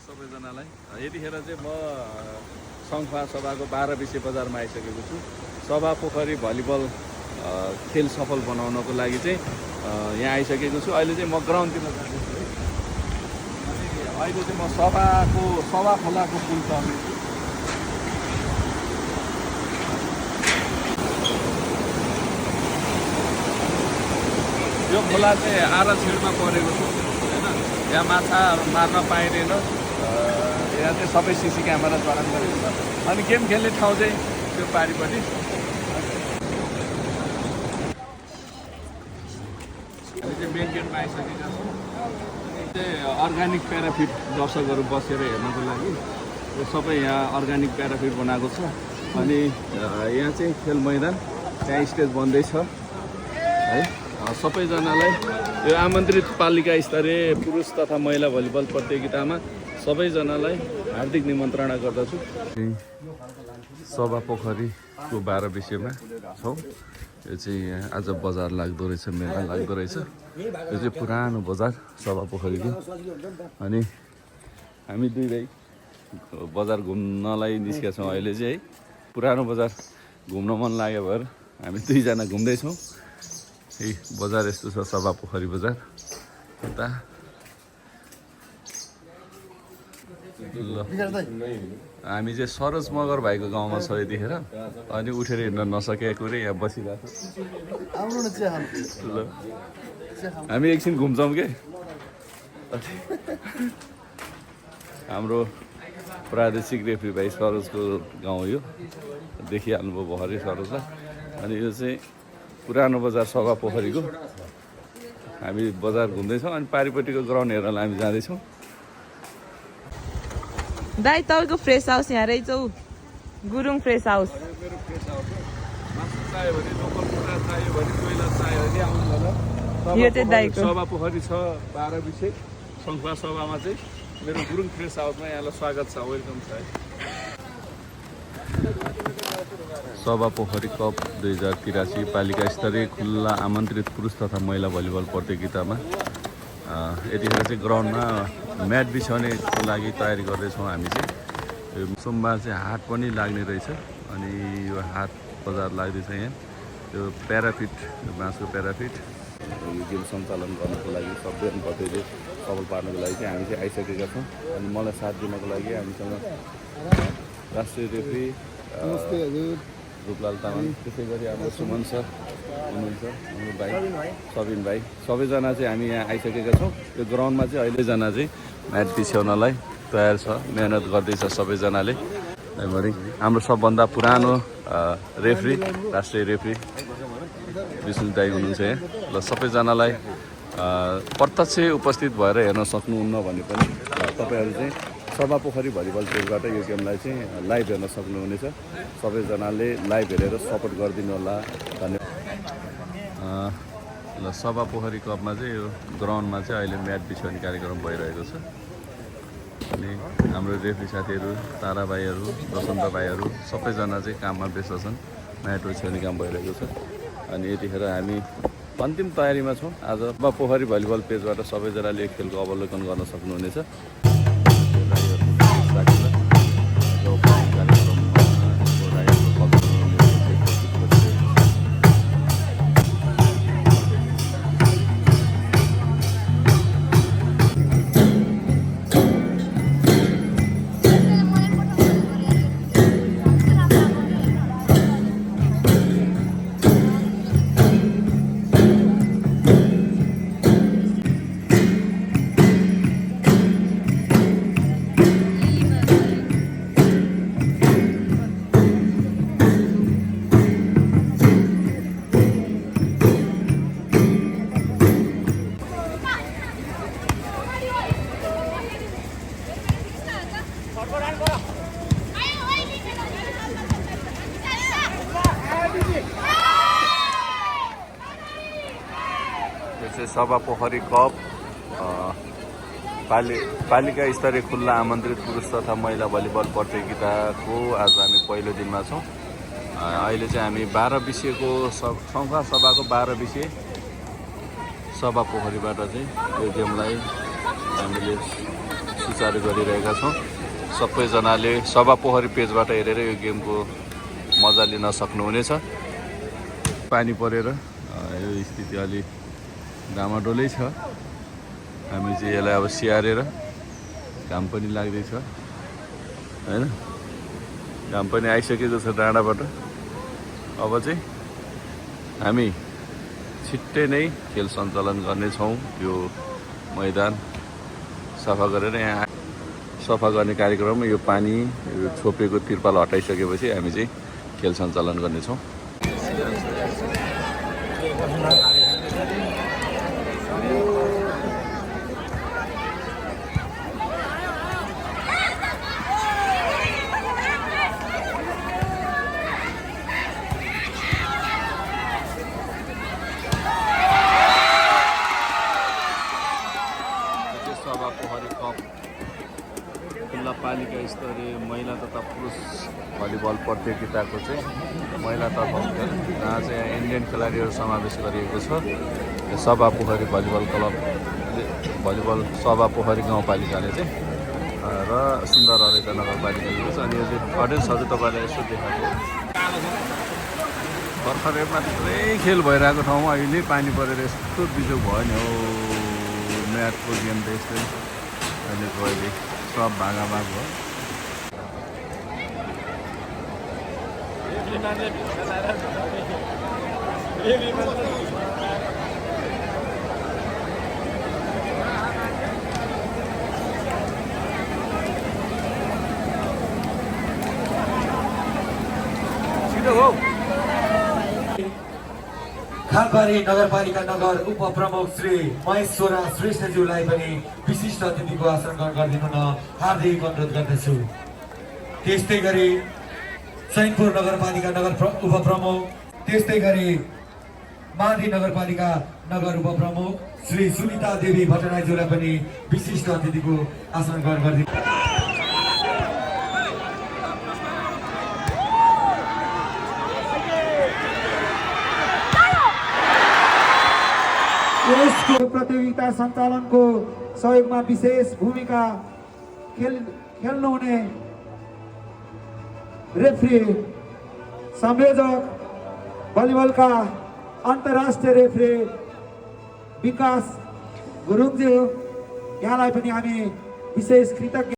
सबैजनालाई यतिखेर चाहिँ म सङ्खुवा सभाको 12 विषय बजारमा आइसकेको छु। सभा पोखरी भलिबल खेल सफल बनाउनको लागि चाहिँ यहाँ आइसकेको छु। अहिले चाहिँ म ग्राउन्डतिर जाँदैछु है। अहिले चाहिँ म सभा खोलाको पुल चढ्दैछु। यो खोला चाहिँ आरा छेडमा परेको छ होइन। यहाँ माछा मार्न पाइँदैन। यहाँ चाहिँ सबै सिसी क्यामेरा चलन गरेको छ। अनि गेम खेल्ने ठाउँ चाहिँ त्यो पारिपट्टि। हामी चाहिँ मेन गेटमा आइसकेका छौँ। चाहिँ अर्ग्यानिक प्याराफिट दर्शकहरू बसेर हेर्नको लागि यो सबै यहाँ अर्ग्यानिक प्याराफिट बनाएको छ। अनि यहाँ चाहिँ खेल मैदान, त्यहाँ स्टेज बन्दैछ है। सबैजनालाई यो आमन्त्रित पालिका स्तरीय पुरुष तथा महिला भलिबल प्रतियोगितामा सबैजनालाई हार्दिक निमन्त्रणा गर्दछु। सभा पोखरीको 12 विषयमा छौँ। यो चाहिँ आज बजार लाग्दो रहेछ, मेला लाग्दो रहेछ। यो चाहिँ पुरानो बजार सभा पोखरीको। अनि हामी दुई भाइ बजार घुम्नलाई निस्केका छौँ अहिले चाहिँ है। पुरानो बजार घुम्न मन लाग्यो भएर हामी दुईजना घुम्दैछौँ। यही बजार यस्तो छ, सभा पोखरी बजार। यता ल हामी चाहिँ सरोज मगर भाइको गाउँमा छ यतिखेर। अनि उठेर हिँड्न नसकेको रे यहाँ बसिरहेको ल। हामी एकछिन घुम्छौँ के। हाम्रो प्रादेशिक रेफ्री भाइ सरोजको गाउँ यो, देखिहाल्नुभयो भर्खरै सरोजलाई। अनि यो चाहिँ पुरानो बजार सभा पोखरीको। हामी बजार घुम्दैछौँ। अनि पारिपट्टिको ग्राउन्ड हेर्नलाई हामी जाँदैछौँ। दाइ तपाईँको फ्रेस हाउस यहाँ रहेछ हौ, गुरुङ फ्रेस हाउस। मेरो फ्रेस हाउस हो। मासु चाहियो भने, लोकल कुखुरा चाहियो भने, कोइला चाहियो भने आउनु होला। यो चाहिँ दाइको सभा पोखरी छ 12 विषय सङ्खुवा सभामा चाहिँ मेरो गुरुङ फ्रेस हाउसमा यहाँलाई स्वागत छ, वेलकम छ। सभा पोखरी कप 2083 पालिका स्तरीय खुल्ला आमन्त्रित पुरुष तथा महिला भलिबल प्रतियोगितामा यतिखेर चाहिँ ग्राउन्डमा म्याट बिछाउनेको लागि तयारी गर्दैछौँ हामी चाहिँ। यो सोमबार चाहिँ हाट पनि लाग्ने रहेछ। अनि यो हाट बजार लाग्दैछ यहाँ। यो प्याराफिट, बाँसको प्याराफिट, यो गेम सञ्चालन गर्नको लागि सबै कतैले सफल पार्नको लागि चाहिँ हामी चाहिँ आइसकेका छौँ। अनि मलाई साथ दिनको लागि हामीसँग राष्ट्रिय रेफ्री रूपलाल तामाङ, त्यसै गरी हाम्रो सुमन सर हुनुहुन्छ, हाम्रो भाइ सबिन भाइ, सबैजना चाहिँ हामी यहाँ आइसकेका छौँ। यो ग्राउन्डमा चाहिँ अहिलेजना चाहिँ म्याच बिछ्याउनलाई तयार छ, मेहनत गर्दैछ सबैजनाले। हाम्रो सबभन्दा पुरानो रेफ्री, राष्ट्रिय रेफ्री विष्णु दाई हुनुहुन्छ यहाँ। ल सबैजनालाई प्रत्यक्ष उपस्थित भएर हेर्न सक्नुहुन्न भने पनि तपाईँहरू चाहिँ सभा पोखरी भलिबल पेजबाट यो गेमलाई चाहिँ लाइभ हेर्न सक्नुहुनेछ। सबैजनाले लाइभ हेरेर सपोर्ट गरिदिनु होला, धन्यवाद। ल सभा पोखरी कपमा चाहिँ यो ग्राउन्डमा चाहिँ अहिले म्याच बिछाउने कार्यक्रम भइरहेको छ। अनि हाम्रो रेफ्री साथीहरू, तारा भाइहरू, बसन्त भाइहरू सबैजना चाहिँ काममा व्यस्त छन्। म्याट बिछाउने काम भइरहेको छ। अनि यतिखेर हामी अन्तिम तयारीमा छौँ। आज सभा पोखरी भलिबल पेजबाट सबैजनाले एक खेलको अवलोकन गर्न सक्नुहुनेछ। सभा पोखरी कप पालिका स्तरीय खुल्ला आमन्त्रित पुरुष तथा महिला भलिबल प्रतियोगिताको आज हामी पहिलो दिनमा छौँ। अहिले चाहिँ हामी 12 विषयको सङ्खुवा सभाको 12 विषय सभा पोखरीबाट चाहिँ यो गेमलाई हामीले सुचारू गरिरहेका छौँ। सबैजनाले सभा पोखरी पेजबाट हेरेर यो गेमको मजा लिन सक्नुहुनेछ। पानी परेर यो स्थिति अलि डामाडोलै छ। हामी चाहिँ यसलाई अब स्याहारेर घाम पनि लाग्दैछ होइन, घाम पनि आइसकेको छ डाँडाबाट। अब चाहिँ हामी छिट्टै नै खेल सञ्चालन गर्नेछौँ। यो मैदान सफा गरेर यहाँ सफा गर्ने कार्यक्रम, यो पानी यो छोपेको तिर्पाल हटाइसकेपछि हामी चाहिँ खेल सञ्चालन गर्नेछौँ। सभा पोखरी कप खुल्ला पालिका स्तरीय महिला तथा पुरुष भलिबल प्रतियोगिताको चाहिँ महिलातर्फ जहाँ चाहिँ इन्डियन खेलाडीहरू समावेश गरिएको छ। सभा पोखरी भलिबल क्लब भलिबल सभा पोखरी गाउँपालिकाले चाहिँ र सुन्दर हरेका नगरपालिकाले छ। अनि यो चाहिँ अडियन्सहरू तपाईँलाई यसो देखाएको भर्खरै मात्रै खेल भइरहेको ठाउँमा अहिले पानी परेर यस्तो बिजोग भयो नि हौ। म्याचको गेम त यस्तै अहिलेको अहिले सब भागाभाग भयो। खालबारी नगरपालिका नगर उपप्रमुख श्री महेश्वरा श्रेष्ठज्यूलाई पनि विशिष्ट अतिथिको आसन ग्रहण गरिदिनु न हार्दिक अनुरोध गर्दछु। त्यस्तै गरी सैनपुर नगरपालिका नगर उपप्रमुख, त्यस्तै गरी माधी नगरपालिका नगर उपप्रमुख श्री सुनिता देवी भट्टराईज्यूलाई पनि विशिष्ट अतिथिको आसन ग्रहण गरिदिनु। यसको प्रतियोगिता सञ्चालनको सहयोगमा विशेष भूमिका खेल्नुहुने रेफ्री संयोजक भलिबलका अन्तर्राष्ट्रिय रेफ्री विकास गुरुङज्यू, यहाँलाई पनि हामी विशेष कृतज्ञ